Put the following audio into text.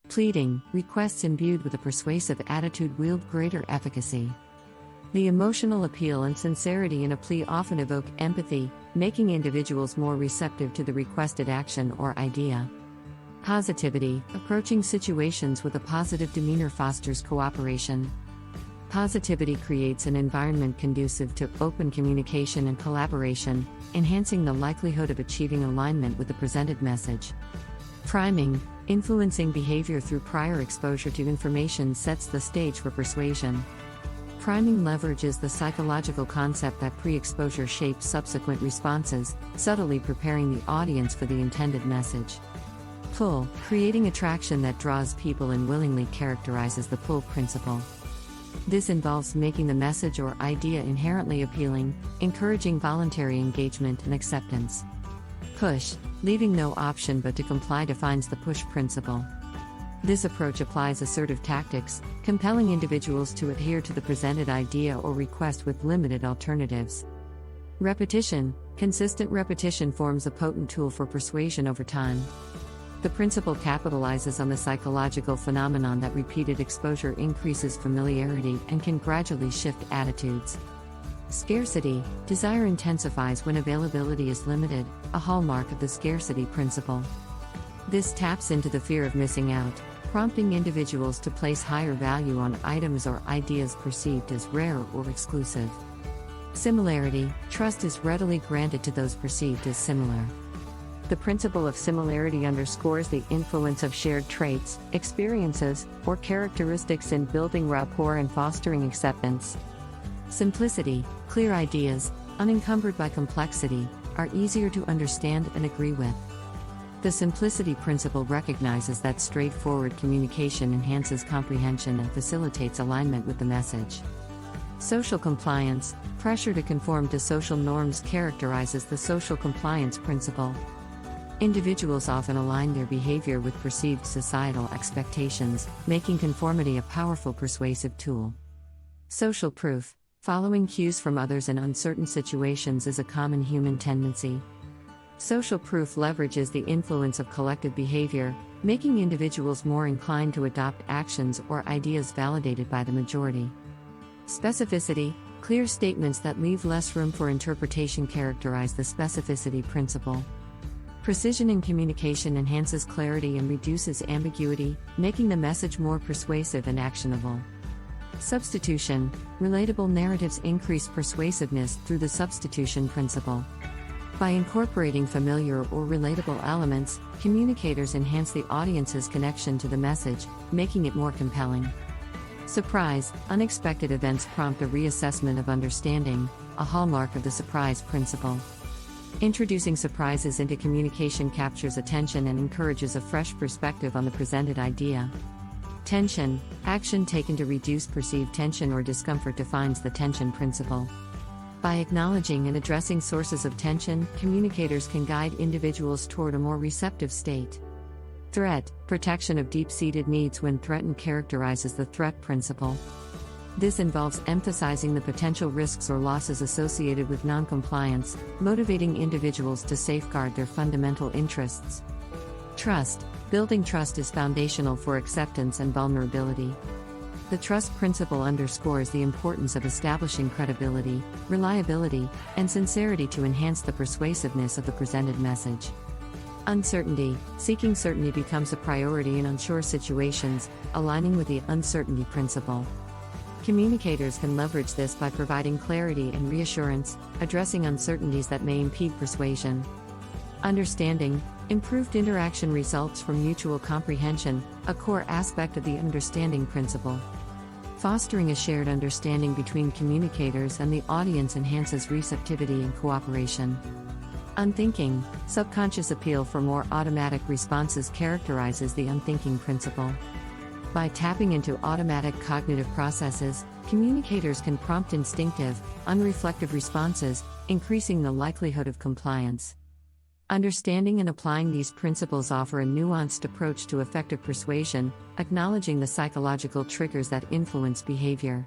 Pleading, requests imbued with a persuasive attitude wield greater efficacy. The emotional appeal and sincerity in a plea often evoke empathy, making individuals more receptive to the requested action or idea. Positivity, approaching situations with a positive demeanor fosters cooperation. Positivity creates an environment conducive to open communication and collaboration, enhancing the likelihood of achieving alignment with the presented message. Priming, influencing behavior through prior exposure to information sets the stage for persuasion. Priming leverages the psychological concept that pre-exposure shapes subsequent responses, subtly preparing the audience for the intended message. Pull, creating attraction that draws people in willingly characterizes the pull principle. This involves making the message or idea inherently appealing, encouraging voluntary engagement and acceptance. Push, leaving no option but to comply defines the push principle. This approach applies assertive tactics, compelling individuals to adhere to the presented idea or request with limited alternatives. Repetition, consistent repetition forms a potent tool for persuasion over time. The principle capitalizes on the psychological phenomenon that repeated exposure increases familiarity and can gradually shift attitudes. Scarcity, desire intensifies when availability is limited, a hallmark of the scarcity principle. This taps into the fear of missing out, prompting individuals to place higher value on items or ideas perceived as rare or exclusive. Similarity, trust is readily granted to those perceived as similar. The principle of similarity underscores the influence of shared traits, experiences, or characteristics in building rapport and fostering acceptance. Simplicity, clear ideas, unencumbered by complexity, are easier to understand and agree with. The simplicity principle recognizes that straightforward communication enhances comprehension and facilitates alignment with the message. Social compliance, pressure to conform to social norms characterizes the social compliance principle. Individuals often align their behavior with perceived societal expectations, making conformity a powerful persuasive tool. Social proof, following cues from others in uncertain situations is a common human tendency. Social proof leverages the influence of collective behavior, making individuals more inclined to adopt actions or ideas validated by the majority. Specificity, clear statements that leave less room for interpretation characterize the specificity principle. Precision in communication enhances clarity and reduces ambiguity, making the message more persuasive and actionable. Substitution, relatable narratives increase persuasiveness through the substitution principle. By incorporating familiar or relatable elements, communicators enhance the audience's connection to the message, making it more compelling. Surprise, unexpected events prompt a reassessment of understanding, a hallmark of the surprise principle. Introducing surprises into communication captures attention and encourages a fresh perspective on the presented idea. Tension, action taken to reduce perceived tension or discomfort defines the tension principle. By acknowledging and addressing sources of tension, communicators can guide individuals toward a more receptive state. Threat, protection of deep-seated needs when threatened characterizes the threat principle. This involves emphasizing the potential risks or losses associated with noncompliance, motivating individuals to safeguard their fundamental interests. Trust, building trust is foundational for acceptance and vulnerability. The trust principle underscores the importance of establishing credibility, reliability, and sincerity to enhance the persuasiveness of the presented message. Uncertainty, seeking certainty becomes a priority in unsure situations, aligning with the uncertainty principle. Communicators can leverage this by providing clarity and reassurance, addressing uncertainties that may impede persuasion. Understanding, improved interaction results from mutual comprehension, a core aspect of the understanding principle. Fostering a shared understanding between communicators and the audience enhances receptivity and cooperation. Unthinking, subconscious appeal for more automatic responses characterizes the unthinking principle. By tapping into automatic cognitive processes, communicators can prompt instinctive, unreflective responses, increasing the likelihood of compliance. Understanding and applying these principles offer a nuanced approach to effective persuasion, acknowledging the psychological triggers that influence behavior.